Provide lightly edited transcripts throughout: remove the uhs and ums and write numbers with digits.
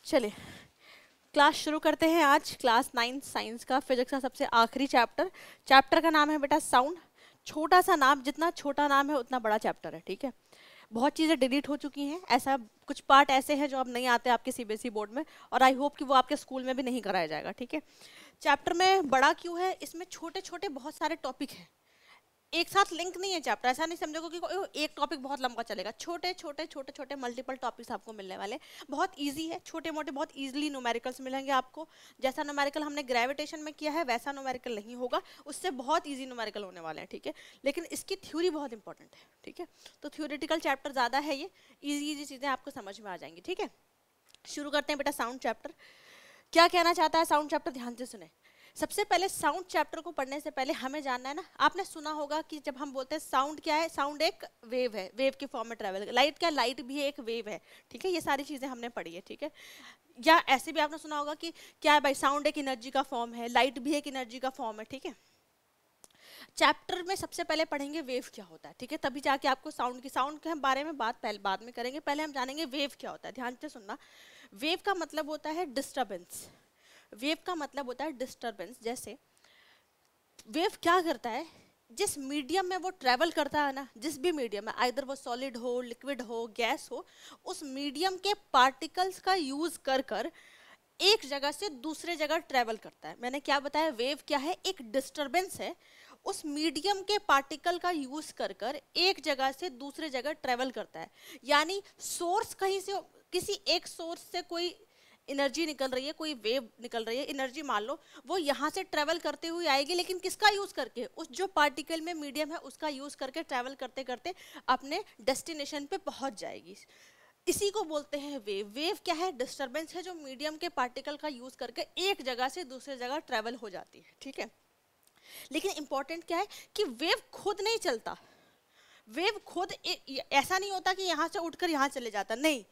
चलिए क्लास शुरू करते हैं। आज क्लास 9 साइंस का फिजिक्स का सबसे आखिरी चैप्टर का नाम है बेटा साउंड। छोटा सा नाम, जितना छोटा नाम है उतना बड़ा चैप्टर है, ठीक है। बहुत चीज़ें डिलीट हो चुकी हैं, ऐसा कुछ पार्ट ऐसे हैं जो अब नहीं आते आपके सीबीएसई बोर्ड में, और आई होप कि वो आपके स्कूल में भी नहीं कराया जाएगा, ठीक है। चैप्टर में बड़ा क्यों है, इसमें छोटे छोटे बहुत सारे टॉपिक हैं, एक साथ लिंक नहीं है चैप्टर। ऐसा नहीं समझोगे कि एक टॉपिक बहुत लंबा चलेगा, छोटे छोटे छोटे छोटे मल्टीपल टॉपिक्स आपको मिलने वाले। बहुत इजी है, छोटे मोटे बहुत इजीली न्यूमेरिकल्स मिलेंगे आपको। जैसा न्यूमेरिकल हमने ग्रेविटेशन में किया है वैसा न्यूमेरिकल नहीं होगा, उससे बहुत इजी न्यूमेरिकल होने वाले हैं, ठीक है। लेकिन इसकी थ्योरी बहुत इंपॉर्टेंट है, ठीक है। तो थ्योरेटिकल चैप्टर ज़्यादा है, ये इजी चीज़ें आपको समझ में आ जाएंगी, ठीक है। शुरू करते हैं बेटा साउंड चैप्टर। क्या कहना चाहता है साउंड चैप्टर, ध्यान से सुने। सबसे पहले साउंड चैप्टर को पढ़ने से पहले हमें जानना है ना, आपने सुना होगा कि जब हम बोलते हैं साउंड क्या है, साउंड एक वेव है, वेव के फॉर्म में ट्रेवल। लाइट क्या, लाइट भी एक वेव है, ठीक है। ये सारी चीजें हमने पढ़ी है, ठीक है। या ऐसे भी आपने सुना होगा कि क्या है भाई, साउंड एक एनर्जी का फॉर्म है, लाइट भी एक एनर्जी का फॉर्म है, ठीक है। चैप्टर में सबसे पहले पढ़ेंगे वेव क्या होता है, ठीक है। तभी जाके आपको साउंड के हम बारे में बात पहले बाद में करेंगे, पहले हम जानेंगे वेव क्या होता है। ध्यान से सुनना, वेव का मतलब होता है डिस्टर्बेंस। वेव का मतलब होता है डिस्टर्बेंस। जैसे वेव क्या करता है, जिस मीडियम में वो ट्रेवल करता है ना, जिस भी मीडियम में, आइदर वो सॉलिड हो, लिक्विड हो, गैस हो, उस मीडियम के पार्टिकल्स का यूज कर कर एक जगह से दूसरे जगह ट्रेवल करता है। मैंने क्या बताया, वेव क्या है, एक डिस्टरबेंस है। उस मीडियम के पार्टिकल का यूज कर कर एक जगह से दूसरे जगह ट्रेवल करता है। यानी सोर्स कहीं से, किसी एक सोर्स से कोई एनर्जी निकल रही है, कोई वेव निकल रही है, एनर्जी मान लो, वो यहाँ से ट्रेवल करते हुए आएगी, लेकिन किसका यूज करके, उस जो पार्टिकल में मीडियम है उसका यूज करके ट्रेवल करते करते अपने डेस्टिनेशन पे पहुंच जाएगी। इसी को बोलते हैं वेव। वेव क्या है, डिस्टरबेंस है जो मीडियम के पार्टिकल का यूज करके एक जगह से दूसरे जगह ट्रेवल हो जाती है, ठीक है। लेकिन इंपॉर्टेंट क्या है कि वेव खुद नहीं चलता। वेव खुद ऐसा नहीं होता कि यहाँ से उठकर यहाँ चले जाता, नहीं,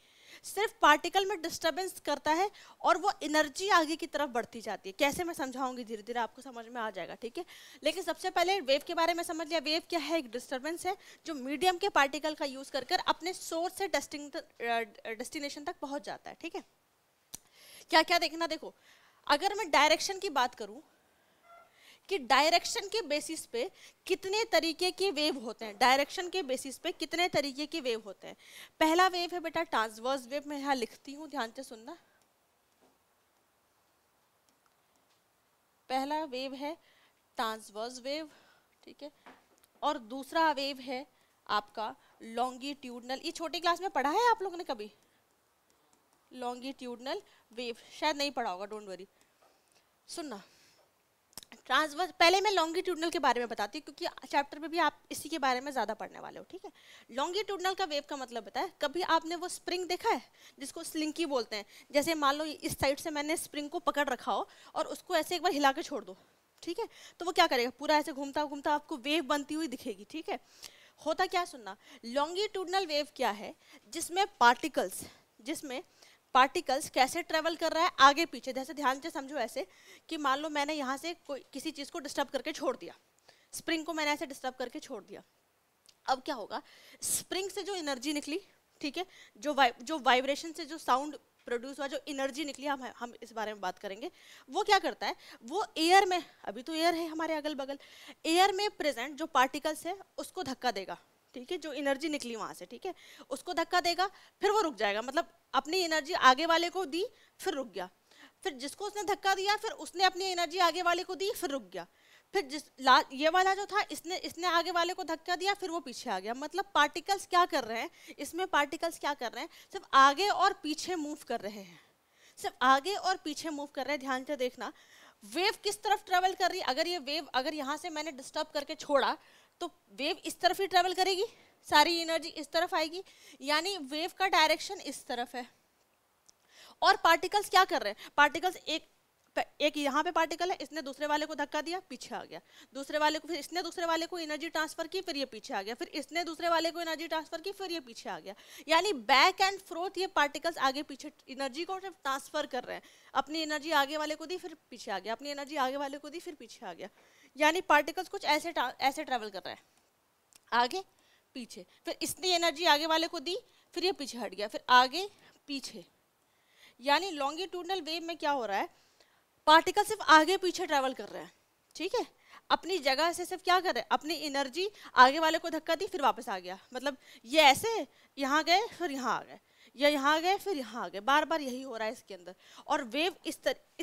सिर्फ पार्टिकल में डिस्टरबेंस करता है और वो एनर्जी आगे की तरफ बढ़ती जाती है। कैसे, मैं समझाऊंगी, धीरे धीरे आपको समझ में आ जाएगा, ठीक है। लेकिन सबसे पहले वेव के बारे में समझ लिया। वेव क्या है, एक डिस्टरबेंस है जो मीडियम के पार्टिकल का यूज कर कर अपने सोर्स से डेस्टिनेशन तक पहुंच जाता है, ठीक है। क्या क्या देखना, देखो, अगर मैं डायरेक्शन की बात करूं कि डायरेक्शन के बेसिस पे कितने तरीके के वेव होते हैं, डायरेक्शन के बेसिस पे कितने तरीके के वेव होते हैं। पहला वेव है बेटा ट्रांसवर्स वेव, मैं यहाँ लिखती हूँ, ध्यान से सुनना। पहला वेव है ट्रांसवर्स वेव, ठीक है। और दूसरा वेव है आपका लॉन्गिट्यूडनल। ये छोटी क्लास में पढ़ा है आप लोगों ने कभी, लॉन्गिट्यूडनल वेव? शायद नहीं पढ़ा होगा, डोंट वरी, सुनना। ट्रांसवर्स, पहले मैं लॉन्गिट्यूडनल के बारे में बताती हूँ क्योंकि चैप्टर में भी आप इसी के बारे में ज़्यादा पढ़ने वाले हो, ठीक है। लॉन्गिट्यूडनल का वेव का मतलब बताया, कभी आपने वो स्प्रिंग देखा है जिसको स्लिंकी बोलते हैं? जैसे मान लो इस साइड से मैंने स्प्रिंग को पकड़ रखा हो और उसको ऐसे एक बार हिला के छोड़ दो, ठीक है, तो वो क्या करेगा, पूरा ऐसे घूमता घूमता आपको वेव बनती हुई दिखेगी, ठीक है। होता क्या, सुनना, लॉन्गिट्यूडनल वेव क्या है, जिसमें पार्टिकल्स कैसे ट्रेवल कर रहा है आगे पीछे। जैसे ध्यान से समझो, ऐसे कि मान लो मैंने यहाँ से कोई किसी चीज को डिस्टर्ब करके छोड़ दिया, स्प्रिंग को मैंने ऐसे डिस्टर्ब करके छोड़ दिया। अब क्या होगा, स्प्रिंग से जो एनर्जी निकली, ठीक है, जो वाइब्रेशन से जो साउंड प्रोड्यूस हुआ, जो एनर्जी निकली, हम इस बारे में बात करेंगे। वो क्या करता है, वो एयर में, अभी तो एयर है हमारे अगल बगल, एयर में प्रेजेंट जो पार्टिकल्स है उसको धक्का देगा, ठीक है, जो एनर्जी निकली वहां से, ठीक है, उसको धक्का देगा, फिर वो रुक जाएगा। मतलब अपनी एनर्जी आगे वाले को दी, फिर रुक गया, फिर जिसको उसने धक्का दिया फिर उसने अपनी एनर्जी आगे वाले को दी, फिर रुक गया, फिर ये वाला जो था इसने आगे वाले को धक्का दिया, फिर वो पीछे आ गया। मतलब पार्टिकल्स क्या कर रहे हैं, इसमें पार्टिकल्स क्या कर रहे हैं, सिर्फ आगे और पीछे मूव कर रहे हैं, सिर्फ आगे और पीछे मूव कर रहे हैं। ध्यान से देखना, वेव किस तरफ ट्रेवल कर रही है। अगर ये वेव, अगर यहाँ से मैंने डिस्टर्ब करके छोड़ा तो वेव इस तरफ ही ट्रेवल करेगी, सारी एनर्जी इस तरफ आएगी, यानी वेव का डायरेक्शन इस तरफ है। और पार्टिकल्स क्या कर रहे हैं, पार्टिकल्स एक यहाँ पे पार्टिकल है, इसने दूसरे वाले को धक्का दिया, पीछे आ गया, दूसरे वाले को, फिर इसने दूसरे वाले को एनर्जी ट्रांसफर की, फिर ये पीछे आ गया, फिर इसने दूसरे वाले को एनर्जी ट्रांसफर की, फिर ये पीछे आ गया। यानी बैक एंड फोर्थ ये पार्टिकल्स आगे पीछे एनर्जी को ट्रांसफर कर रहे हैं। अपनी एनर्जी आगे वाले को दी, फिर पीछे आ गया, अपनी एनर्जी आगे वाले को दी, फिर पीछे आ गया। यानी पार्टिकल्स कुछ ऐसे ट्रेवल कर रहे हैं, आगे पीछे, फिर इसने एनर्जी आगे वाले को दी, फिर ये पीछे हट गया, फिर आगे पीछे। यानी लॉन्गिट्यूडनल वेव में क्या हो रहा है, पार्टिकल सिर्फ आगे पीछे ट्रेवल कर रहे हैं, ठीक है, अपनी जगह से सिर्फ क्या कर रहे हैं, अपनी एनर्जी आगे वाले को धक्का दी फिर वापस आ गया, मतलब ये ऐसे यहाँ गए फिर यहाँ आ गए, या यहाँ गए फिर यहाँ आ गए, बार बार यही हो रहा है इसके अंदर। और वेव इस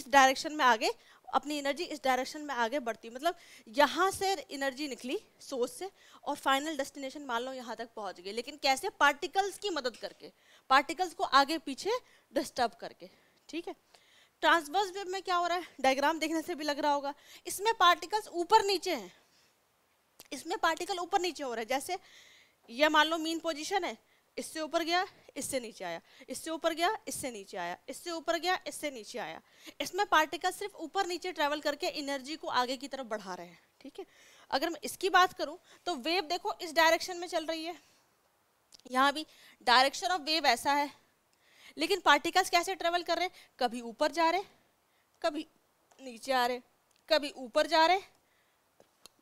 डायरेक्शन में आगे, अपनी एनर्जी इस डायरेक्शन में आगे बढ़ती, मतलब यहाँ से एनर्जी निकली सोर्स से और फाइनल डेस्टिनेशन मान लो यहाँ तक पहुँच गई, लेकिन कैसे, पार्टिकल्स की मदद करके, पार्टिकल्स को आगे पीछे डिस्टर्ब करके, ठीक है। ट्रांसवर्स वेव में क्या हो रहा है, डायग्राम देखने से भी लग रहा होगा, इसमें पार्टिकल्स ऊपर नीचे हैं, इसमें पार्टिकल ऊपर नीचे हो रहे हैं। जैसे ये मान लो मीन पोजीशन है, इससे ऊपर गया इससे नीचे आया, इससे ऊपर गया इससे नीचे आया, इससे ऊपर गया इससे नीचे आया, इसमें पार्टिकल सिर्फ ऊपर नीचे ट्रेवल करके एनर्जी को आगे की तरफ बढ़ा रहे हैं, ठीक है। अगर मैं इसकी बात करूं तो वेव देखो इस डायरेक्शन में चल रही है, यहाँ भी डायरेक्शन ऑफ वेव ऐसा है, लेकिन पार्टिकल्स कैसे ट्रेवल कर रहे हैं, कभी ऊपर जा रहे, कभी नीचे आ रहे, कभी ऊपर जा रहे,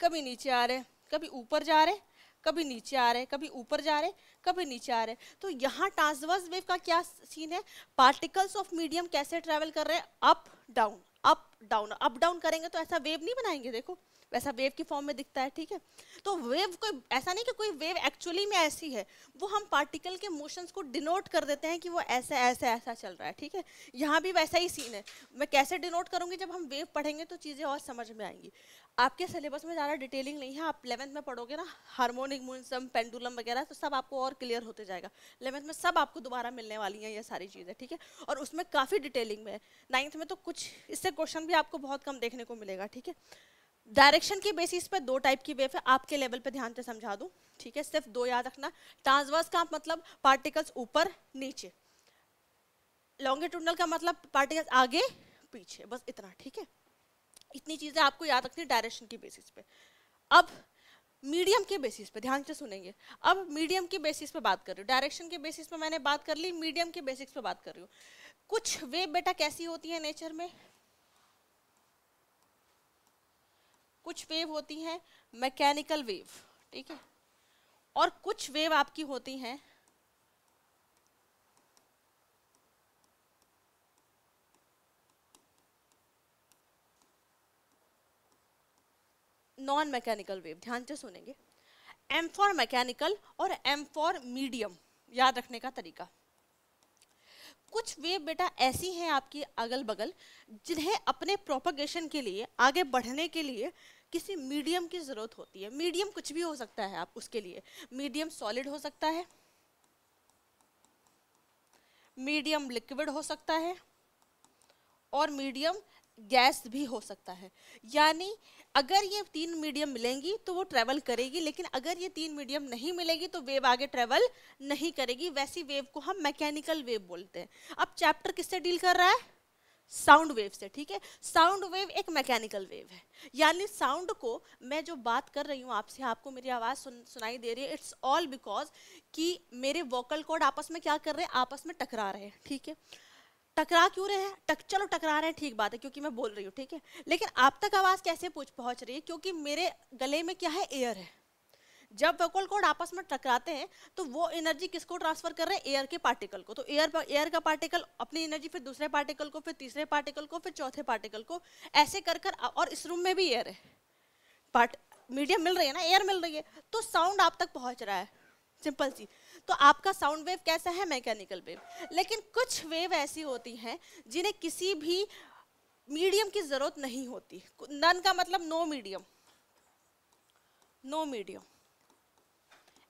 कभी नीचे आ रहे, कभी ऊपर जा रहे, कभी नीचे आ रहे, कभी ऊपर जा रहे, कभी नीचे आ रहे। तो यहाँ ट्रांसवर्स वेव का क्या सीन है, पार्टिकल्स ऑफ मीडियम कैसे ट्रेवल कर रहे हैं, up down up down, up down करेंगे तो ऐसा वेव नहीं बनाएंगे, देखो वैसा वेव की फॉर्म में दिखता है, ठीक है। तो वेव कोई ऐसा नहीं कि कोई वेव एक्चुअली में ऐसी है, वो हम पार्टिकल के मोशंस को डिनोट कर देते हैं कि वो ऐसा ऐसा ऐसा चल रहा है, ठीक है। यहाँ भी वैसा ही सीन है, मैं कैसे डिनोट करूँगी, जब हम वेव पढ़ेंगे तो चीज़ें और समझ में आएंगी। आपके सिलेबस में ज़्यादा डिटेलिंग नहीं है, आप 11th में पढ़ोगे ना हार्मोनिक मोमेंटम पेंडुलम वगैरह, तो सब आपको और क्लियर होते जाएगा। 11th में सब आपको दोबारा मिलने वाली हैं ये सारी चीज़ें, ठीक है, और उसमें काफ़ी डिटेलिंग में है। 9th में तो कुछ इससे क्वेश्चन भी आपको बहुत कम देखने को मिलेगा, ठीक है। डायरेक्शन की बेसिस पे दो टाइप की वेव है, आपके लेवल पे ध्यान से समझा दूं, ठीक है, सिर्फ दो याद रखना। ट्रांसवर्स का मतलब पार्टिकल्स ऊपर नीचे, लॉन्गिट्यूडनल का मतलब पार्टिकल्स आगे पीछे, बस इतना, ठीक है। इतनी चीजें आपको याद रखनी डायरेक्शन की बेसिस पे। अब मीडियम के बेसिस पे ध्यान से सुनेंगे, अब मीडियम की बेसिस पे बात कर रही हूँ, डायरेक्शन के बेसिस पे मैंने बात कर ली, मीडियम के बेसिस पे बात कर रही हूँ। कुछ वेव बेटा कैसी होती है नेचर में, कुछ वेव होती हैं मैकेनिकल वेव, ठीक है, और कुछ वेव आपकी होती हैं नॉन मैकेनिकल वेव। ध्यान से सुनेंगे, एम फॉर मैकेनिकल और एम फॉर मीडियम, याद रखने का तरीका। कुछ वेव बेटा ऐसी हैं आपकी अगल बगल, जिन्हें अपने प्रोपगेशन के लिए, आगे बढ़ने के लिए किसी मीडियम की जरूरत होती है। मीडियम कुछ भी हो सकता है, आप उसके लिए मीडियम सॉलिड हो सकता है, मीडियम लिक्विड हो सकता है, और मीडियम गैस भी हो सकता है। यानी अगर ये तीन मीडियम मिलेंगी तो वो ट्रेवल करेगी, लेकिन अगर ये तीन मीडियम नहीं मिलेगी तो वेव आगे ट्रेवल नहीं करेगी। वैसी वेव को हम मैकेनिकल वेव बोलते हैं। अब चैप्टर किससे डील कर रहा है, साउंड वेव से, ठीक है। साउंड वेव एक मैकेनिकल वेव है, यानी साउंड को मैं जो बात कर रही हूँ आपसे, आपको मेरी आवाज सुनाई दे रही है, इट्स ऑल बिकॉज कि मेरे वोकल कॉर्ड आपस में क्या कर रहे हैं, आपस में टकरा रहे हैं, ठीक है। टकरा क्यों रहे हैं, चलो टकरा रहे हैं, ठीक बात है, क्योंकि मैं बोल रही हूँ, ठीक है, लेकिन आप तक आवाज कैसे पहुंच रही है, क्योंकि मेरे गले में क्या है, एयर है। जब वोकल कॉर्ड आपस में टकराते हैं तो वो एनर्जी किसको ट्रांसफर कर रहे हैं, एयर के पार्टिकल को। तो एयर का पार्टिकल अपनी एनर्जी फिर दूसरे पार्टिकल को, फिर तीसरे पार्टिकल को, फिर चौथे पार्टिकल को, ऐसे कर कर, और इस रूम में भी एयर है, मीडियम मिल रही है ना, एयर मिल रही है, तो साउंड आप तक पहुंच रहा है, सिंपल सी। तो आपका साउंड वेव कैसा है, मैकेनिकल वेव। लेकिन कुछ वेव ऐसी होती हैं जिन्हें किसी भी मीडियम की जरूरत नहीं होती। नन का मतलब नो मीडियम, नो मीडियम।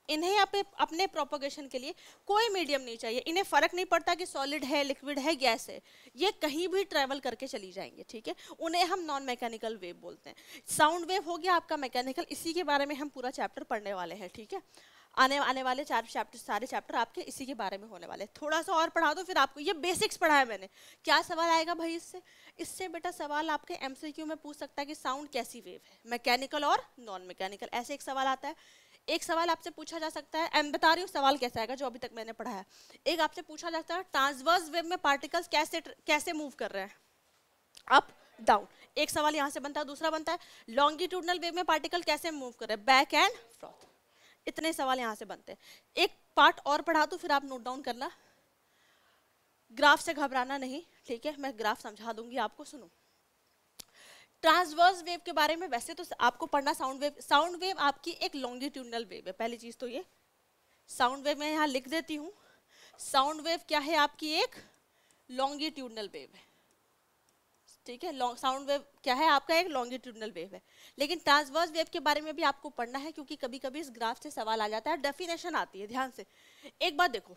इन्हें अपने प्रोपगेशन के लिए कोई मीडियम नहीं चाहिए, इन्हें फर्क नहीं पड़ता कि सॉलिड है, लिक्विड है, गैस है, ये कहीं भी ट्रेवल करके चली जाएंगे, ठीक है। उन्हें हम नॉन मैकेनिकल वेव बोलते हैं। साउंड वेव हो गया आपका मैकेनिकल, इसी के बारे में हम पूरा चैप्टर पढ़ने वाले हैं, ठीक है। आने वाले सारे चैप्टर आपके इसी के बारे में होने वाले। थोड़ा सा और पढ़ा दो, फिर आपको ये बेसिक्स पढ़ाया मैंने। क्या सवाल आएगा भाई इससे बेटा सवाल आपके एमसीक्यू में पूछ सकता है कि साउंड कैसी वेव है, मैकेनिकल और नॉन मैकेनिकल, ऐसे एक सवाल आता है। एक सवाल आपसे पूछा जा सकता है, मैं बता रही हूँ सवाल कैसा आएगा जो अभी तक मैंने पढ़ा है। एक आपसे पूछा जाता है ट्रांसवर्स वेव में पार्टिकल्स कैसे मूव कर रहे हैं, अप डाउन, एक सवाल यहाँ से बनता है। दूसरा बनता है लॉन्गिट्यूडनल वेव में पार्टिकल कैसे मूव कर रहे हैं, बैक एंड फ्रॉथ। इतने सवाल यहाँ से बनते हैं। एक पार्ट और पढ़ा दूं, फिर आप नोट डाउन करना। ग्राफ से घबराना नहीं, ठीक है, मैं ग्राफ समझा दूंगी आपको। सुनो, ट्रांसवर्स वेव के बारे में वैसे तो आपको पढ़ना साउंड वेव। साउंड वेव आपकी एक लॉन्गिट्यूडनल वेव है, पहली चीज तो ये। साउंड वेव मैं यहाँ लिख देती हूँ, साउंड वेव क्या है आपकी, एक लॉन्गिट्यूडनल वेव है, ठीक है। साउंड वेव क्या है आपका, एक लॉन्गिट्यूडनल वेव है। लेकिन ट्रांसवर्स वेव के बारे में भी आपको पढ़ना है, क्योंकि कभी कभी इस ग्राफ से सवाल आ जाता है, डेफिनेशन आती है। ध्यान से एक बात देखो,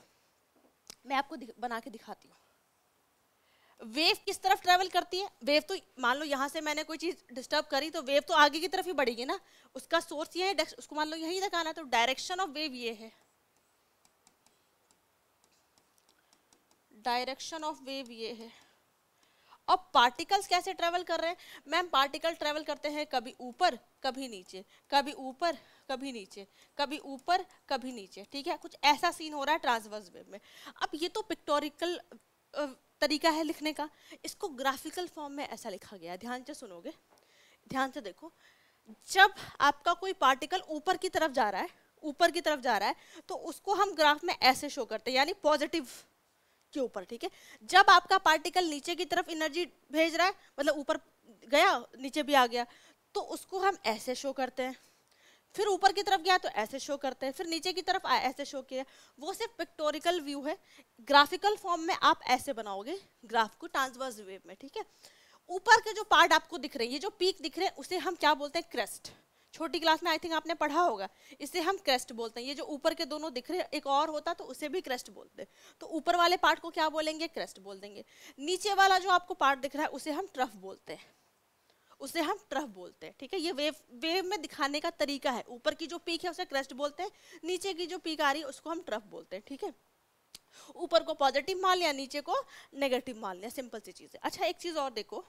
मैं आपको बना के दिखाती हूँ। वेव किस तरफ ट्रेवल करती है? वेव तो मान लो यहाँ से मैंने कोई चीज डिस्टर्ब करी तो वेव तो आगे की तरफ ही बढ़ेगी ना, उसका सोर्स ये है, उसको मान लो यहीं तक आना है, तो डायरेक्शन ऑफ वेव ये है, डायरेक्शन ऑफ वेव ये है। अब पार्टिकल्स कैसे ट्रेवल कर रहे हैं? मैम पार्टिकल ट्रेवल करते हैं कभी ऊपर कभी नीचे, कभी ऊपर कभी नीचे, कभी ऊपर कभी नीचे, ठीक है। कुछ ऐसा सीन हो रहा है ट्रांसवर्स वेव में। अब ये तो पिक्टोरिकल तरीका है लिखने का, इसको ग्राफिकल फॉर्म में ऐसा लिखा गया है। ध्यान से सुनोगे, ध्यान से देखो, जब आपका कोई पार्टिकल ऊपर की तरफ जा रहा है, ऊपर की तरफ जा रहा है, तो उसको हम ग्राफ में ऐसे शो करते हैं, यानी पॉजिटिव के ऊपर, ठीक है। जब आपका पार्टिकल नीचे की तरफ एनर्जी भेज रहा है, मतलब ऊपर गया नीचे भी आ गया, तो उसको हम ऐसे शो करते हैं। फिर ऊपर की तरफ गया तो ऐसे शो करते हैं, फिर नीचे की तरफ ऐसे शो किया। वो सिर्फ पिक्टोरिकल व्यू है, ग्राफिकल फॉर्म में आप ऐसे बनाओगे ग्राफ को ट्रांसवर्स वेव में, ठीक है। ऊपर के जो पार्ट आपको दिख रहे हैं, ये जो पीक दिख रहे हैं, उसे हम क्या बोलते हैं, क्रेस्ट। छोटी क्लास में आई थिंक आपने पढ़ा होगा, इसे हम क्रेस्ट बोलते हैं। ये जो ऊपर के दोनों दिख रहे हैं, एक और होता तो उसे भी क्रेस्ट बोलते हैं। तो ऊपर वाले पार्ट को क्या बोलेंगे, क्रेस्ट बोल देंगे। नीचे वाला जो आपको पार्ट दिख रहा है उसे हम ट्रफ बोलते हैं, उसे हम ट्रफ बोलते हैं, ठीक है। ये वेव में दिखाने का तरीका है। ऊपर की जो पीक है उसे क्रेस्ट बोलते हैं, नीचे की जो पीक आ रही है उसको हम ट्रफ बोलते हैं, ठीक है। ऊपर को पॉजिटिव मान लिया, नीचे को नेगेटिव मान लिया, सिंपल सी चीज है। अच्छा एक चीज और देखो,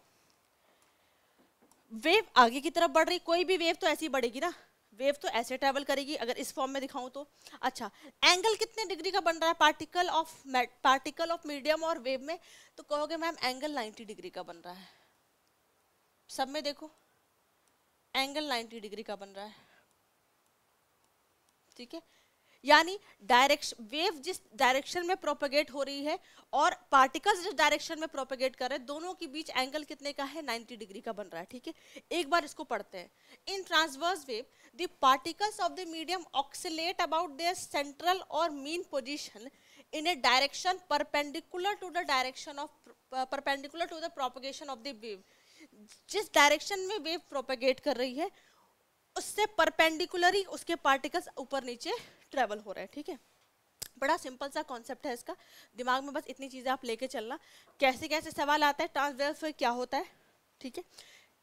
वेव आगे की तरफ बढ़ रही, कोई भी वेव तो ऐसी बढ़ेगी ना, वेव तो ऐसे ट्रेवल करेगी, अगर इस फॉर्म में दिखाऊं तो। अच्छा, एंगल कितने डिग्री का बन रहा है पार्टिकल ऑफ मीडियम और वेव में? तो कहोगे मैम एंगल 90 डिग्री का बन रहा है। सब में देखो एंगल 90 डिग्री का बन रहा है, ठीक है। यानी डायरेक्शन, वेव जिस डायरेक्शन में प्रोपेगेट हो रही है और पार्टिकल्स जिस डायरेक्शन में प्रोपेगेट कर रहे हैं, दोनों के बीच एंगल कितने का है, 90 डिग्री का बन रहा है, ठीक है। एक बार इसको पढ़ते हैं। In transverse wave the particles of the medium oscillate about their central और mean position in a direction perpendicular to the direction of perpendicular to the propagation of the wave। जिस डायरेक्शन में वेव प्रोपेगेट कर रही है उससे परपेंडिकुलरी उसके particles ऊपर नीचे ट्रेवल हो रहे हैं, ठीक है। बड़ा सिंपल सा कॉन्सेप्ट है इसका, दिमाग में बस इतनी चीजें आप लेके चलना। कैसे कैसे सवाल आता है, ट्रांसवर्स वेव क्या होता है, ठीक है।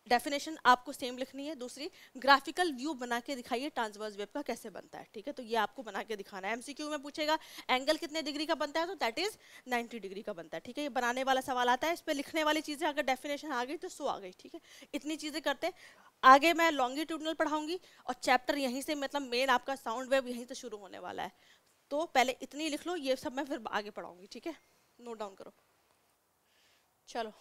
डेफिनेशन आपको सेम लिखनी है। दूसरी, ग्राफिकल व्यू बना के दिखाइए ट्रांसवर्स वेव का कैसे बनता है, ठीक है। तो ये आपको बना के दिखाना है। एमसीक्यू में पूछेगा एंगल कितने डिग्री का बनता है, तो दैट इज 90 डिग्री का बनता है, ठीक है। ये बनाने वाला सवाल आता है, इस पर लिखने वाली चीजें अगर डेफिनेशन आ गई तो सो आ गई, ठीक है। इतनी चीजें करते आगे मैं लॉन्गिट्यूडनल पढ़ाऊंगी और चैप्टर यहीं से, मतलब मेन आपका साउंड वेव यहीं से शुरू होने वाला है। तो पहले इतनी लिख लो, ये सब मैं फिर आगे पढ़ाऊंगी, ठीक है। नोट डाउन करो। चलो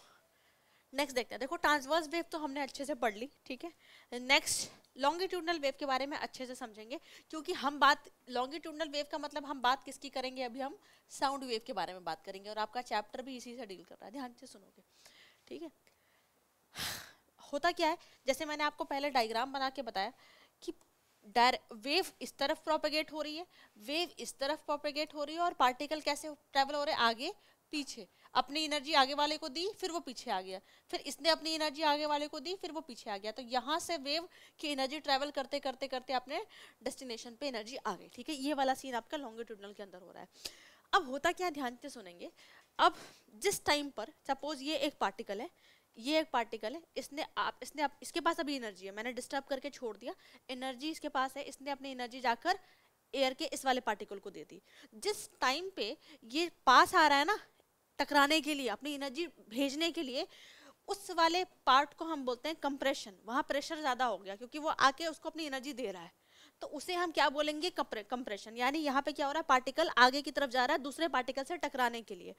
नेक्स्ट देखते हैं। देखो ट्रांसवर्स वेव तो हमने अच्छे से पढ़ ली, ठीक है। नेक्स्ट लॉन्गिट्यूडनल वेव के बारे में अच्छे से समझेंगे, क्योंकि हम बात लॉन्गिट्यूडनल वेव का मतलब हम बात किसकी करेंगे, अभी हम साउंड वेव के बारे में बात करेंगे, और आपका चैप्टर भी इसी से डील कर रहा है, ध्यान से सुनोगे, ठीक है। होता क्या है, जैसे मैंने आपको पहले डायग्राम बना के बताया कि वेव इस तरफ प्रोपेगेट हो रही है, वेव इस तरफ प्रोपेगेट हो रही है, और पार्टिकल कैसे ट्रेवल हो रहे हैं, आगे पीछे। अपनी एनर्जी आगे वाले को दी, फिर वो पीछे आ गया, फिर इसने अपनी एनर्जी आगे वाले को दी, फिर वो पीछे आ गया। तो यहाँ से वेव की एनर्जी ट्रेवल करते करते करते अपने डेस्टिनेशन पे एनर्जी आ गई, ठीक है। ये वाला सीन आपका लॉन्गिट्यूडनल के अंदर हो रहा है। अब होता क्या, ध्यान से सुनेंगे। अब जिस टाइम पर सपोज ये एक पार्टिकल है, ये एक पार्टिकल है, इसके पास अभी एनर्जी है, मैंने डिस्टर्ब करके छोड़ दिया, एनर्जी इसके पास है, इसने अपनी एनर्जी जाकर एयर के इस वाले पार्टिकल को दे दी। जिस टाइम पे ये पास आ रहा है ना टकराने के लिए, अपनी एनर्जी भेजने के लिए, उस वाले पार्ट को हम बोलते हैं कंप्रेशन। वहां प्रेशर ज्यादा हो गया क्योंकि वो आके उसको अपनी एनर्जी दे रहा है, तो उसे हम क्या बोलेंगे, कंप्रेशन। यानी यहाँ पे क्या हो रहा है, पार्टिकल आगे की तरफ जा रहा है दूसरे पार्टिकल से टकराने के लिए।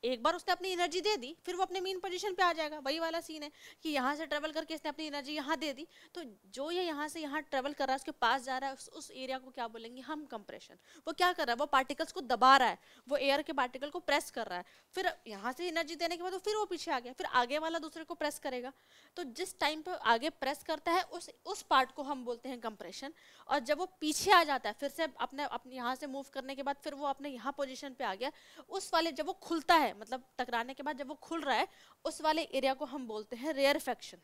एक बार उसने अपनी एनर्जी दे दी, फिर वो अपने मीन पोजीशन पे आ जाएगा। वही वाला सीन है कि यहाँ से ट्रेवल करके इसने अपनी एनर्जी यहाँ दे दी, तो जो ये यहाँ से यहाँ ट्रेवल कर रहा है, उसके पास जा रहा है, उस एरिया को क्या बोलेंगे हम, कंप्रेशन। वो क्या कर रहा है, वो पार्टिकल्स को दबा रहा है, वो एयर के पार्टिकल को प्रेस कर रहा है। फिर यहाँ से एनर्जी देने के बाद फिर वो पीछे आ गया, फिर आगे वाला दूसरे को प्रेस करेगा। तो जिस टाइम पे आगे प्रेस करता है उस पार्ट को हम बोलते हैं कंप्रेशन। और जब वो पीछे आ जाता है, फिर से अपने यहाँ से मूव करने के बाद फिर वो अपने यहाँ पोजीशन पे आ गया, उस वाले जब वो खुलता है, मतलब टकराने के बाद जब वो खुल रहा है, उस वाले एरिया को हम बोलते हैं रेयरफेक्शन।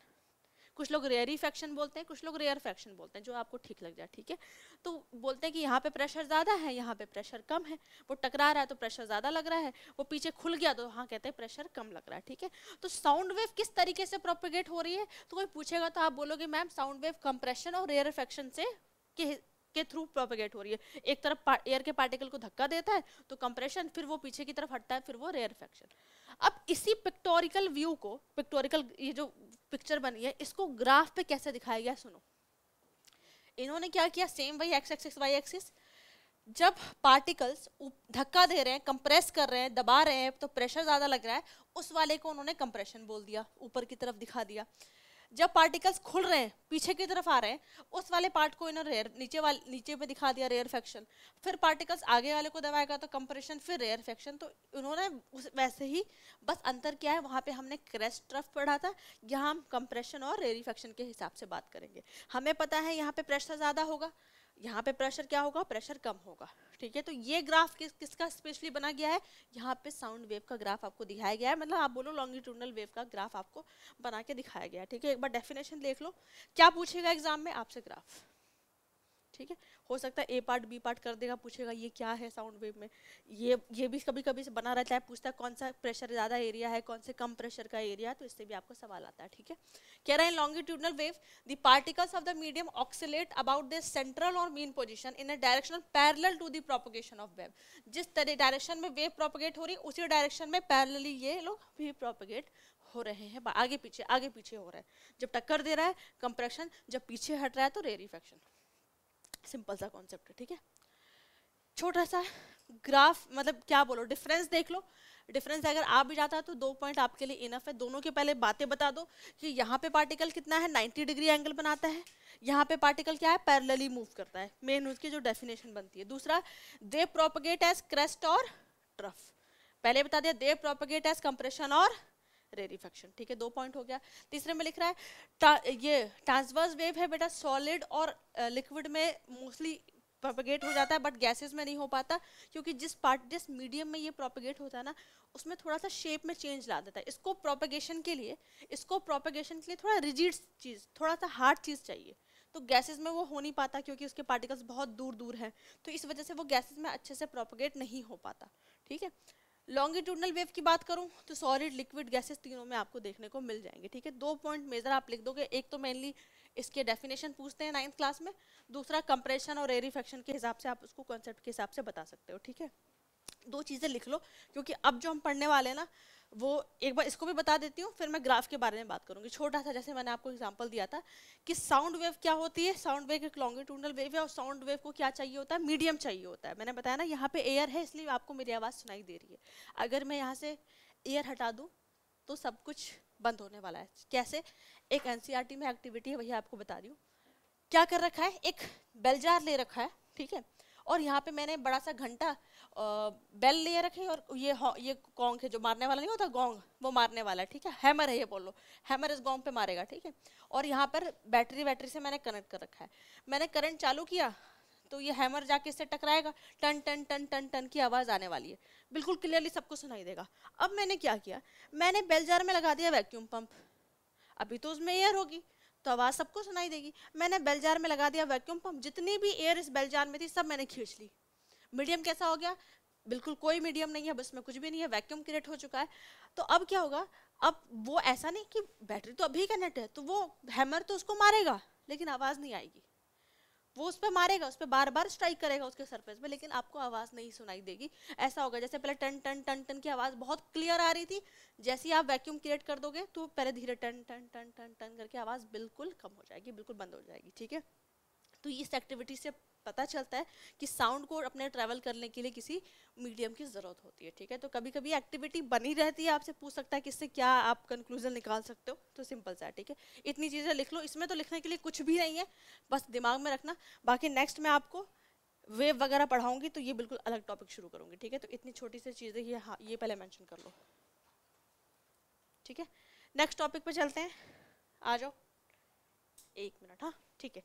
कुछ लोग रेयरीफेक्शन बोलते हैं, कुछ लोग रेयरफेक्शन बोलते हैं, जो आपको ठीक लग जाए, ठीक है। तो बोलते हैं कि यहाँ पे प्रेशर ज़्यादा है, यहाँ पे प्रेशर कम है, वो टकरा रहा है तो प्रेशर ज़्यादा लग रहा है, वो पीछे खुल गया तो हाँ कहते हैं प्रेशर कम लग रहा है, ठीक है। तो साउंड वेव किस तरीके से प्रोपेगेट हो रही है, तो कोई पूछेगा तो आप बोलोगे मैम साउंड वेव कंप्रेशन और रेयरफेक्शन से के थ्रू प्रोपेगेट हो रही है। एक तरफ एयर के पार्टिकल को धक्का देता है तो कंप्रेशन, फिर वो पीछे की तरफ हटता है, फिर वो रेयरफेक्शन। अब इसी पिक्टोरिकल व्यू को, पिक्टोरिकल ये जो पिक्चर बनी है, इसको ग्राफ पे कैसे दिखाया गया, सुनो। इन्होंने क्या किया, सेम वही एक्स एक्सिस वाई एक्सिस, जब पार्टिकल्स धक्का दे रहे हैं, कंप्रेस कर रहे हैं, दबा रहे हैं, तो प्रेशर ज्यादा लग रहा है, उस वाले को उन्होंने कंप्रेशन बोल दिया, ऊपर की तरफ दिखा दिया। जब पार्टिकल्स खुल रहे हैं, पीछे की तरफ आ रहे हैं, उस वाले पार्ट को इन्होंने रेयर, नीचे पे दिखा दिया रेयरफेक्शन। फिर पार्टिकल्स आगे वाले को दबाएगा तो कंप्रेशन, फिर रेयरफेक्शन। तो उन्होंने वैसे ही, बस अंतर क्या है, वहाँ पे हमने क्रेस्ट ट्रफ पढ़ा था, यहाँ हम कंप्रेशन और रेयरफेक्शन के हिसाब से बात करेंगे। हमें पता है यहाँ पे प्रेशर ज़्यादा होगा, यहाँ पे प्रेशर क्या होगा, प्रेशर कम होगा, ठीक है। तो ये ग्राफ किसका स्पेशली बना गया है, यहाँ पे साउंड वेव का ग्राफ आपको दिखाया गया है, मतलब आप बोलो लॉन्गिट्यूडनल वेव का ग्राफ आपको बना के दिखाया गया है, ठीक है। एक बार डेफिनेशन देख लो, क्या पूछेगा एग्जाम में आपसे, ग्राफ, ठीक है। हो सकता है ए पार्ट बी पार्ट कर देगा, पूछेगा ये क्या है साउंड वेव में, ये भी कभी कभी से बना रहता है, पूछता है कौन सा प्रेशर ज़्यादा एरिया है, कौन से कम प्रेशर का एरिया है, तो इससे भी आपको सवाल आता है, ठीक है। कह रहा है longitudinal wave the particles of the medium oscillate about the central और mean position in a direction parallel to the propagation of wave. जिस तरह डायरेक्शन में वेव प्रोपगेट हो रही है, उसी डायरेक्शन में पैरेलली ये लोग भी प्रोपगेट हो रहे हैं, आगे पीछे हो रहा है। जब टक्कर दे रहा है कंप्रेशन, जब पीछे हट रहा है तो रेयरीफेक्शन। सिंपल सा कॉन्सेप्ट है, ठीक है। छोटा सा ग्राफ, मतलब क्या बोलो, डिफरेंस देख लो। डिफरेंस अगर आ भी जाता है तो 2 पॉइंट आपके लिए इनफ है। दोनों के पहले बातें बता दो कि यहाँ पे पार्टिकल कितना है, 90 डिग्री एंगल बनाता है, यहाँ पे पार्टिकल क्या है, पैरेलली मूव करता है, मेन उसकी जो डेफिनेशन बनती है। दूसरा, दे प्रोपगेट एज क्रेस्ट और ट्रफ, पहले बता दिया, दे प्रोपगेट एज कंप्रेशन और रेयरीफेक्शन, ठीक है। 2 पॉइंट हो गया। तीसरे में लिख रहा है ये ट्रांसवर्स वेव है बेटा, सॉलिड और लिक्विड में मोस्टली प्रोपगेट हो जाता है, बट गैसेस में नहीं हो पाता, क्योंकि जिस मीडियम में ये प्रोपगेट होता है ना, उसमें थोड़ा सा शेप में चेंज ला देता है। इसको प्रोपगेशन के लिए थोड़ा रिजिड चीज़, थोड़ा सा हार्ड चीज़ चाहिए, तो गैसेस में वो हो नहीं पाता, क्योंकि उसके पार्टिकल्स बहुत दूर दूर हैं, तो इस वजह से वो गैसेस में अच्छे से प्रोपगेट नहीं हो पाता, ठीक है। लॉन्गिट्यूडनल वेव की बात करूं तो सॉलिड, लिक्विड, गैसेस तीनों में आपको देखने को मिल जाएंगे, ठीक है। 2 पॉइंट मेजर आप लिख दोगे, एक तो मेनली इसके डेफिनेशन पूछते हैं 9th क्लास में, दूसरा कंप्रेशन और रेयरीफेक्शन के हिसाब से आप उसको कॉन्सेप्ट के हिसाब से बता सकते हो, ठीक है। 2 चीज़ें लिख लो, क्योंकि अब जो हम पढ़ने वाले हैं ना, वो एक बार इसको भी बता देती हूँ, फिर मैं ग्राफ के बारे में बात करूँगी। छोटा सा, जैसे मैंने आपको एग्जांपल दिया था कि साउंड वेव क्या होती है, साउंड वेव एक लॉन्गिट्यूडनल वेव है, और साउंड वेव को क्या चाहिए होता है, मीडियम चाहिए होता है। मैंने बताया ना, यहाँ पे एयर है, इसलिए आपको मेरी आवाज़ सुनाई दे रही है। अगर मैं यहाँ से एयर हटा दूँ तो सब कुछ बंद होने वाला है। कैसे, एक NCERT में एक्टिविटी है, वही आपको बता रही हूँ। क्या कर रखा है, एक बेल जार ले रखा है, ठीक है, और यहाँ पे मैंने बड़ा सा घंटा बेल ले रखी है, और ये गोंग है, जो मारने वाला नहीं होता गोंग, वो मारने वाला है, ठीक है। हैमर है, ये बोल लो, हैमर इस गोंग पे मारेगा, ठीक है। और यहाँ पर बैटरी से मैंने कनेक्ट कर रखा है। मैंने करंट चालू किया तो ये हैमर जाके इससे टकराएगा, टन टन टन टन टन की आवाज़ आने वाली है, बिल्कुल क्लियरली सबको सुनाई देगा। अब मैंने क्या किया, मैंने बेल जार में लगा दिया वैक्यूम पंप, अभी तो उसमें एयर होगी तो आवाज़ सबको सुनाई देगी। मैंने बेल जार में लगा दिया वैक्यूम पंप, जितनी भी एयर इस बेल जार में थी सब मैंने खींच ली। मीडियम कैसा हो गया, बिल्कुल कोई मीडियम नहीं है, बस में कुछ भी नहीं है, वैक्यूम क्रिएट हो चुका है। तो अब क्या होगा, अब वो ऐसा नहीं कि बैटरी तो अभी कनेक्ट है, तो वो हैमर तो उसको मारेगा लेकिन आवाज़ नहीं आएगी, वो उस पर मारेगा, उस पर बार बार स्ट्राइक करेगा उसके सरफेस में, लेकिन आपको आवाज़ नहीं सुनाई देगी। ऐसा होगा जैसे पहले टन टन टन टन की आवाज़ बहुत क्लियर आ रही थी, जैसे ही आप वैक्यूम क्रिएट कर दोगे तो पहले धीरे टन टन टन टन टन करके आवाज़ बिल्कुल कम हो जाएगी, बिल्कुल बंद हो जाएगी, ठीक है। तो इस एक्टिविटी से पता चलता है कि साउंड को अपने ट्रैवल करने के लिए किसी मीडियम की ज़रूरत होती है, ठीक है। तो कभी कभी एक्टिविटी बनी रहती है, आपसे पूछ सकता है कि इससे क्या आप कंक्लूजन निकाल सकते हो, तो सिंपल सा है, ठीक है। इतनी चीज़ें लिख लो, इसमें तो लिखने के लिए कुछ भी नहीं है, बस दिमाग में रखना। बाकी नेक्स्ट मैं आपको वेव वगैरह पढ़ाऊंगी तो ये बिल्कुल अलग टॉपिक शुरू करूंगी, ठीक है। तो इतनी छोटी सी चीज़ें ये पहले मेंशन कर लो, ठीक है। नेक्स्ट टॉपिक पे चलते हैं, आ जाओ, एक मिनट, हाँ ठीक है।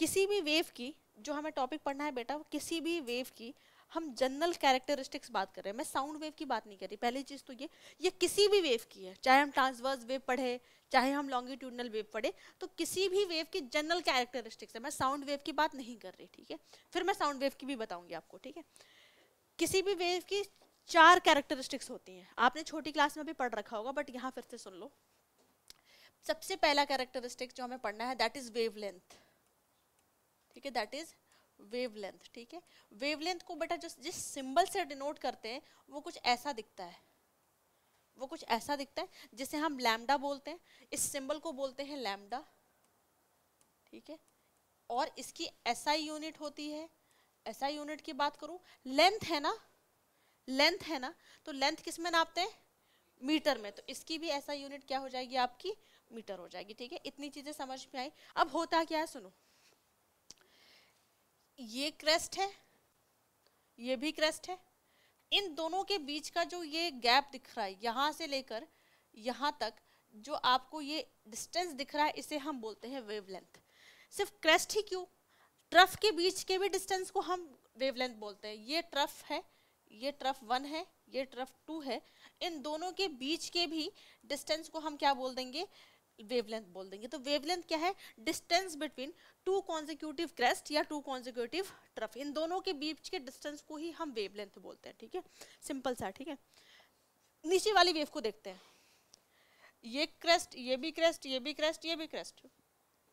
किसी भी वेव की, जो हमें टॉपिक पढ़ना है बेटा, किसी भी वेव की हम जनरल कैरेक्टरिस्टिक्स बात कर रहे हैं, मैं साउंड वेव की बात नहीं कर रही। पहली चीज तो ये किसी भी वेव की है, चाहे हम ट्रांसवर्स वेव पढ़े, चाहे हम लॉन्गिट्यूडनल वेव पढ़े, तो किसी भी वेव की जनरल कैरेक्टरिस्टिक्स है, मैं साउंड वेव की बात नहीं कर रही, ठीक है। फिर मैं साउंड वेव की भी बताऊंगी आपको, ठीक है। किसी भी वेव की 4 कैरेक्टरिस्टिक्स होती हैं, आपने छोटी क्लास में भी पढ़ रखा होगा, बट यहाँ फिर से सुन लो। सबसे पहला कैरेक्टरिस्टिक जो हमें पढ़ना है दैट इज वेवलेंथ, ठीक है, दैट इज वेवलेंथ, ठीक है। वेवलेंथ को बेटा जिस सिंबल से डिनोट करते हैं वो कुछ ऐसा दिखता है, वो कुछ ऐसा दिखता है जिसे हम लैम्डा बोलते हैं, इस सिंबल को बोलते हैं लैम्डा, ठीक है। और इसकी एसआई यूनिट होती है, एसआई यूनिट की बात करूं, लेंथ है ना, लेंथ है ना, तो लेंथ किस में नापते हैं, मीटर में, तो इसकी भी ऐसा यूनिट क्या हो जाएगी आपकी, मीटर हो जाएगी, ठीक है। इतनी चीजें समझ में आई। अब होता क्या है, सुनो, ये क्रेस्ट है, ये भी क्रेस्ट है, इन दोनों के बीच का जो ये गैप दिख रहा है, यहां से लेकर यहां तक जो आपको ये डिस्टेंस दिख रहा है, इसे हम बोलते हैं वेवलेंथ। सिर्फ क्रेस्ट ही क्यों, ट्रफ के बीच के भी डिस्टेंस को हम वेवलेंथ बोलते हैं। ये ट्रफ है, ये ट्रफ 1 है, ये ट्रफ 2 है, इन दोनों के बीच के भी डिस्टेंस को हम क्या बोल देंगे, वेवलेंथ बोल देंगे। तो वेवलेंथ क्या है, डिस्टेंस बिटवीन 2 कॉन्जिक्यूटिव क्रेस्ट या 2 कॉन्जिक्यूटिव ट्रफ, इन दोनों के बीच के डिस्टेंस को ही हम वेवलेंथ बोलते हैं, ठीक है। सिंपल सा, ठीक है। नीचे वाली वेव को देखते हैं, ये क्रेस्ट, ये भी क्रेस्ट, ये भी क्रेस्ट, ये भी क्रेस्ट,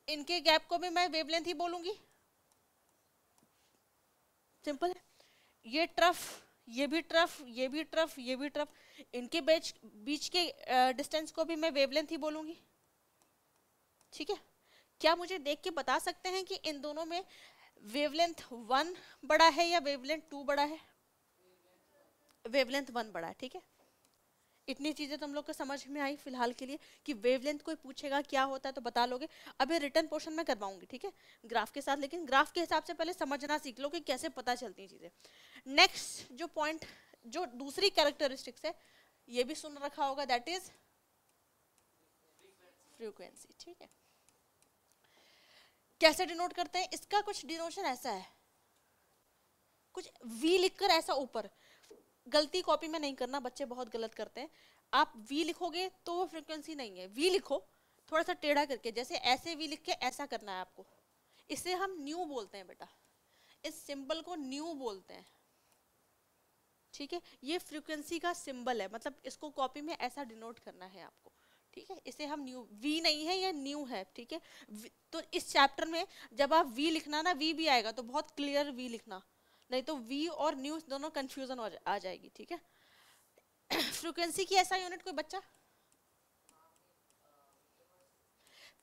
इनके गैप को भी मैं वेवलेंथ ही बोलूंगी, सिंपल है। ये ट्रफ, ये भी ट्रफ, ये भी ट्रफ, ये भी ट्रफ, इनके बीच के डिस्टेंस को भी मैं वेवलेंथ ही बोलूंगी, ठीक है। क्या मुझे देख के बता सकते हैं कि इन दोनों में वेवलेंथ 1 बड़ा है या वेवलेंथ 2 बड़ा है, वेवलेंथ 1 बड़ा है, ठीक है। इतनी चीजें तुम लोग को समझ में आई फिलहाल के लिए कि वेवलेंथ कोई पूछेगा क्या होता है तो बता लोगे। अभी रिटर्न पोर्शन में करवाऊंगी, ठीक है, ग्राफ के साथ, लेकिन ग्राफ के हिसाब से पहले समझना सीख लो कि कैसे पता चलती हैं चीजें। नेक्स्ट जो पॉइंट, जो दूसरी कैरेक्टरिस्टिक्स है, ये भी सुन रखा होगा, दैट इज फ्रीक्वेंसी, ठीक है। कैसे डिनोट करते हैं, इसका कुछ डिनोशन ऐसा है, कुछ वी लिखकर ऐसा ऊपर, गलती कॉपी में नहीं करना, बच्चे बहुत गलत करते हैं। आप वी लिखोगे तो वो फ्रीक्वेंसी नहीं है, वी लिखो थोड़ा सा टेढ़ा करके, जैसे ऐसे वी लिख के ऐसा करना है आपको, इसे हम न्यू बोलते हैं बेटा, इस सिंबल को न्यू बोलते हैं, ठीक है। ये फ्रीक्वेंसी का सिंबल है, मतलब इसको कॉपी में ऐसा डिनोट करना है आपको, ठीक है। इसे हम न्यू, वी नहीं है, ये न्यू है, ठीक है। तो इस चैप्टर में जब आप वी लिखना ना, वी भी आएगा तो बहुत क्लियर वी लिखना, नहीं तो वी और न्यू दोनों कंफ्यूजन आ जाएगी, ठीक है। फ्रीक्वेंसी की ऐसा यूनिट कोई बच्चा,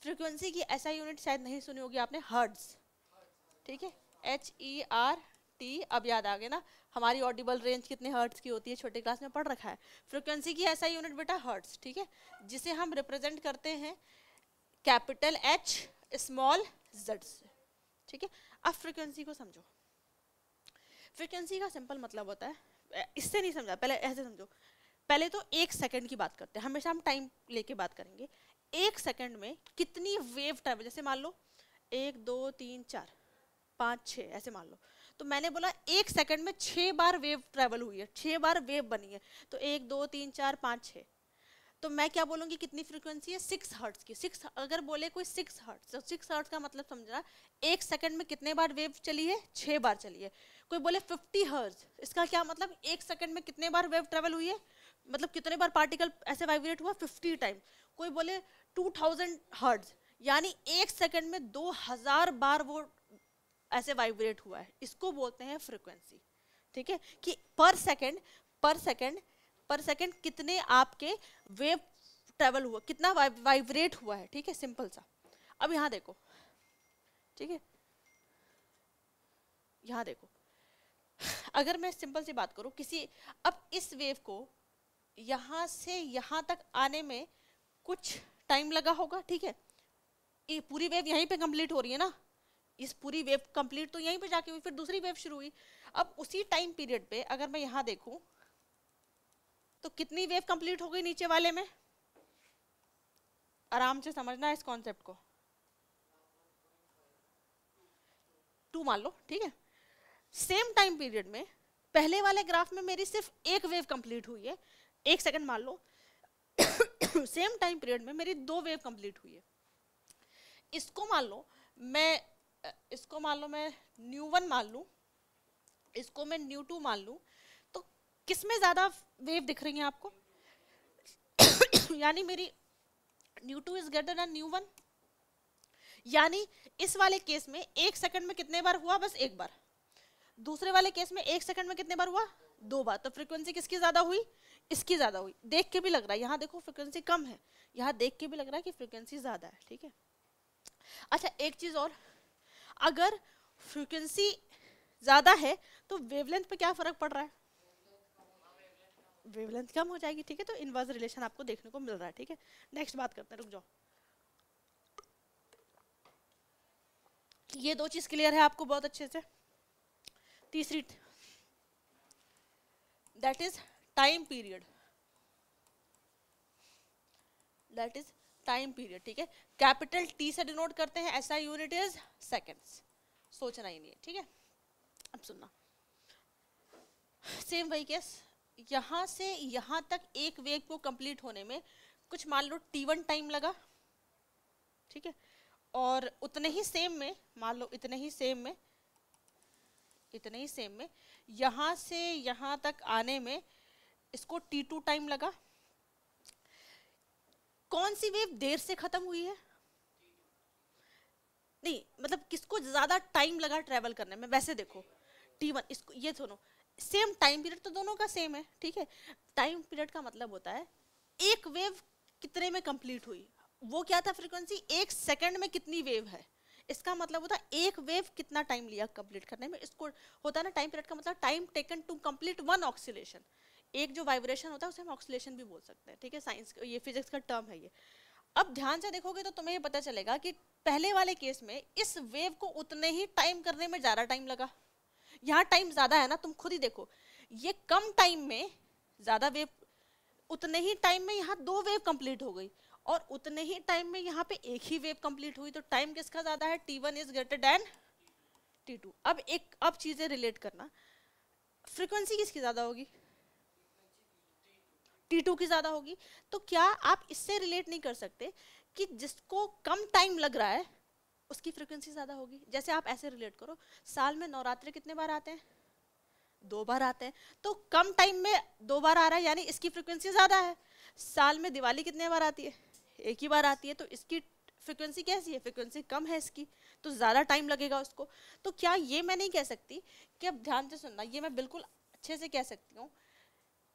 फ्रीक्वेंसी की ऐसा यूनिट शायद नहीं सुनी होगी आपने, हर्ट्ज, ठीक है, HERT, अब याद आ गया ना, हमारी ऑडिबल रेंज कितने हर्ट्ज की होती है, छोटे क्लास में पढ़ रखा है। फ्रीक्वेंसी की ऐसा यूनिट बेटा हर्ट्ज, ठीक है, जिसे हम रिप्रेजेंट करते हैं कैपिटल H स्मॉल z से, ठीक है। अब फ्रीक्वेंसी को समझो, फ्रीक्वेंसी का सिंपल मतलब होता है, इससे नहीं समझा, पहले ऐसे समझो। पहले तो 1 सेकंड की बात करते हैं, हमेशा हम टाइम लेके बात करेंगे। 1 सेकंड में कितनी वेव ट्रैवल, जैसे मान लो 1 2 3 4 5 6 ऐसे मान लो, तो मैंने बोला 1 सेकंड में 6 बार वेव ट्रैवल हुई है, 6 बार वेव बनी है, तो 1 2 3 4 5 6, तो मैं क्या बोलूंगी, कितनी फ्रीक्वेंसी है, 6 हर्ट्ज की। 6 अगर बोले कोई 6 हर्ट्ज, तो 6 हर्ट्ज का मतलब समझना 1 सेकंड में कितने बार वेव चली है, 6 बार चली है। कोई बोले 50 हर्ट्ज, इसका क्या मतलब, 1 सेकंड में कितने बार वेव ट्रेवल हुई है, मतलब कितने बार पार्टिकल ऐसे वाइब्रेट हुआ, 50 टाइम। कोई बोले 2000 हर्ट्ज, यानी 1 सेकंड में 2000 बार वो ऐसे वाइब्रेट हुआ है, इसको बोलते हैं फ्रीक्वेंसी, ठीक है। कि पर सेकंड कितने आपके वेव ट्रेवल हुआ, कितना वाइब्रेट हुआ है, ठीक है, सिंपल सा। अब यहां देखो, ठीक है, यहाँ देखो, अगर मैं सिंपल सी बात करूं, किसी, अब इस वेव को यहाँ से यहाँ तक आने में कुछ टाइम लगा होगा, ठीक है, ये पूरी वेव यहीं पे कंप्लीट हो रही है ना, इस पूरी वेव कंप्लीट तो यहीं पे जाके हुई, फिर दूसरी वेव शुरू हुई। अब उसी टाइम पीरियड पे अगर मैं यहाँ देखूं तो कितनी वेव कंप्लीट हो गई नीचे वाले में, आराम से समझना है इस कॉन्सेप्ट को, 2 मान लो, ठीक है। सेम टाइम पीरियड में पहले वाले ग्राफ में मेरी सिर्फ एक वेव कंप्लीट हुई है, 1 सेकंड मान लो। सेम टाइम पीरियड में मेरी 2 वेव कंप्लीट हुई है। इसको मान लो मैं न्यू1 मान लूं, इसको मैं न्यू2 मान लूं, तो किसमें ज्यादा वेव दिख रही है आपको? यानी मेरी न्यू2 इज ग्रेटर देन न्यू1, यानी इस वाले केस में 1 सेकंड में कितने बार हुआ? बस एक बार। दूसरे वाले केस में 1 सेकंड में कितने बार हुआ? 2 बार। तो फ्रीक्वेंसी किसकी ज्यादा हुई? इसकी ज्यादा हुई। देख के भी लग रहा है, यहाँ देखो फ्रीक्वेंसी कम है, यहाँ देख के भी लग रहा है कि फ्रीक्वेंसी ज्यादा है, ठीक है। अच्छा एक चीज और, अगर फ्रीक्वेंसी ज्यादा है तो वेवलेंथ पे क्या फर्क पड़ रहा है? वेवलेंथ कम हो जाएगी, ठीक है। तो इनवर्स रिलेशन आपको देखने को मिल रहा है, ठीक है। नेक्स्ट बात करते हैं, रुक जाओ। ये 2 चीज क्लियर है आपको बहुत अच्छे से। तीसरी, that is time period, that is time period, ठीक है। कैपिटल टी से डिनोट करते हैं, ऐसा यूनिट इज सेकेंड्स, सोचना ही नहीं है, ठीक है। अब सुनना, सेम वही केस, यहां से यहां तक एक वेव को कंप्लीट होने में कुछ मान लो t1 टाइम लगा, ठीक है। और उतने ही सेम में, मान लो इतने ही सेम में यहां से यहां तक आने में इसको t2 टाइम लगा। कौन सी वेव देर से खत्म हुई है? नहीं, मतलब किसको ज्यादा टाइम लगा ट्रेवल करने में? वैसे देखो t1, इसको ये सुनो, सेम टाइम पीरियड तो दोनों का सेम है, ठीक है। टाइम पीरियड का मतलब होता है एक वेव कितने में कंप्लीट हुई, वो क्या था फ्रीक्वेंसी, 1 सेकंड में कितनी वेव है, इसका मतलब होता है एक वेव कितना टाइम लिया कंप्लीट करने में। इसको होता है ना टाइम पीरियड का मतलब time taken to complete 1 oscillation. एक जो वाइब्रेशन होता है उसे हम ऑक्सीलेशन भी बोल सकते हैं, ठीक है। साइंस, ये फिजिक्स का टर्म है ये। अब ध्यान से देखोगे तो तुम्हें ये पता चलेगा कि पहले वाले केस में इस वेव को उतने ही टाइम करने में ज्यादा टाइम लगा, यहाँ टाइम ज्यादा है ना, तुम खुद ही देखो, ये कम टाइम में ज्यादा वेव, उतने ही टाइम में यहाँ 2 वेव कंप्लीट हो गई, और उतने ही टाइम में यहाँ पे एक ही वेव कंप्लीट हुई। तो टाइम किसका ज्यादा है? t1 is greater than t2। अब चीजें रिलेट करना, फ्रीक्वेंसी किसकी ज्यादा होगी? t2 की ज्यादा होगी। तो क्या आप इससे रिलेट नहीं कर सकते कि जिसको कम टाइम लग रहा है उसकी फ्रीक्वेंसी ज्यादा होगी? जैसे आप ऐसे रिलेट करो, साल में नवरात्रि कितने बार आते हैं? 2 बार आते हैं, तो कम टाइम में 2 बार आ रहा है, यानी इसकी फ्रीक्वेंसी ज्यादा है। साल में दिवाली कितने बार आती है? 1 ही बार आती है, तो इसकी फ्रीक्वेंसी कैसी है? फ्रीक्वेंसी कम है इसकी, तो ज्यादा टाइम लगेगा उसको। तो क्या ये मैं नहीं कह सकती कि, अब ध्यान से सुनना, ये मैं बिल्कुल अच्छे से कह सकती हूँ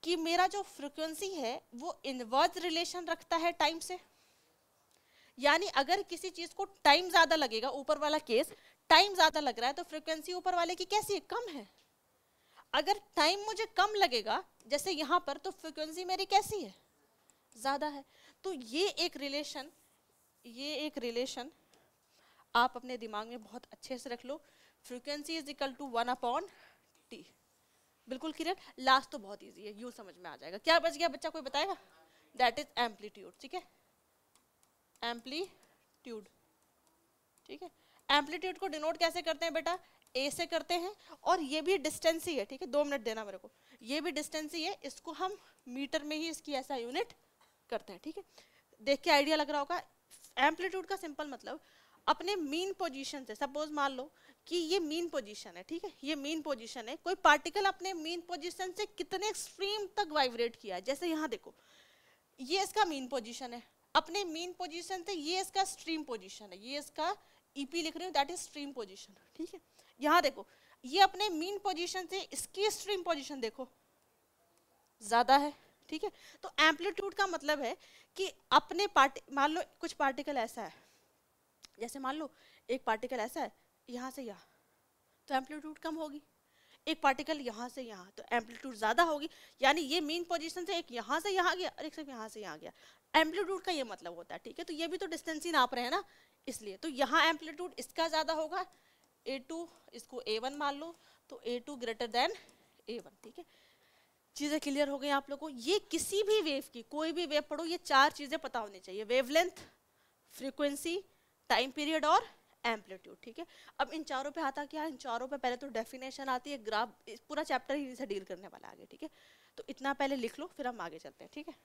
कि मेरा जो फ्रीक्वेंसी है वो इनवर्स रिलेशन रखता है टाइम से। यानी अगर किसी चीज को टाइम ज्यादा लगेगा, ऊपर वाला केस टाइम ज्यादा लग रहा है, तो फ्रीक्वेंसी ऊपर वाले की कैसी है? कम है। अगर टाइम मुझे कम लगेगा जैसे यहाँ पर, तो फ्रीक्वेंसी मेरी कैसी है? ज्यादा है। तो ये एक रिलेशन आप अपने दिमाग में बहुत अच्छे से रख लो। Frequency is equal to 1/t। बिल्कुल क्लियर। लास्ट तो बहुत इजी है, यूं समझ में आ जाएगा। क्या बच गया बच्चा, कोई बताएगा? दैट इज एम्पलीट्यूड, ठीक है, एम्पलीट्यूड, ठीक है। एम्पलीट्यूड को डिनोट कैसे करते हैं बेटा? ए से करते हैं, और ये भी डिस्टेंस ही है, ठीक है। 2 मिनट देना मेरे को, ये भी डिस्टेंस ही है, इसको हम मीटर में ही इसकी ऐसा यूनिट करते हैं, ठीक है। देख के आइडिया लग रहा होगा। एम्पलीट्यूड का सिंपल मतलब अपने मीन पोजीशन से, सपोज मान लो कि ये मीन पोजीशन है, ठीक है, ये मीन पोजीशन है, कोई पार्टिकल अपने मीन पोजीशन से कितने एक्सट्रीम तक वाइब्रेट किया है। जैसे यहाँ देखो, ये इसका मीन पोजीशन है, अपने मीन पोजीशन से ये इसका स्ट्रीम पोजीशन है, ये इसका ईपी लिख रही हूँ, दैट इज स्ट्रीम पोजीशन, ठीक है। यहाँ देखो, ये अपने मीन पोजीशन से इसकी स्ट्रीम पोजीशन देखो ज्यादा है, ठीक है। तो एम्पलीट्यूड का मतलब है कि अपने मान लो कुछ पार्टिकल ऐसा है, जैसे मान लो एक पार्टिकल ऐसा है यहाँ से यहाँ, तो एम्पलीट्यूड कम होगी। एक पार्टिकल यहाँ से यहाँ, तो एम्पलीट्यूड ज़्यादा होगी, यानी ये मेन पोजीशन से एक यहाँ से यहाँ गया और एक सिर्फ यहाँ से यहाँ गया। एम्पलीट्यूड का ये मतलब होता है, ठीक है। तो ये भी तो डिस्टेंस ही नाप रहे हैं ना, इसलिए तो यहाँ एम्पलीट्यूड इसका ज़्यादा होगा, A2 इसको A1 मान लो, तो A2 ग्रेटर देन A1, ठीक है। चीज़ें क्लियर हो गई आप लोगों को। ये किसी भी वेव की, कोई भी वेव पढ़ो, ये चार चीज़ें पता होनी चाहिए, वेवलेंथ, फ्रीक्वेंसी, टाइम पीरियड और एम्पलीट्यूड, ठीक है। अब इन चारों पे आता क्या है, इन चारों पे पहले तो डेफिनेशन आती है, ग्राफ, पूरा चैप्टर ही से डील करने वाला आगे, ठीक है। तो इतना पहले लिख लो, फिर हम आगे चलते हैं, ठीक है।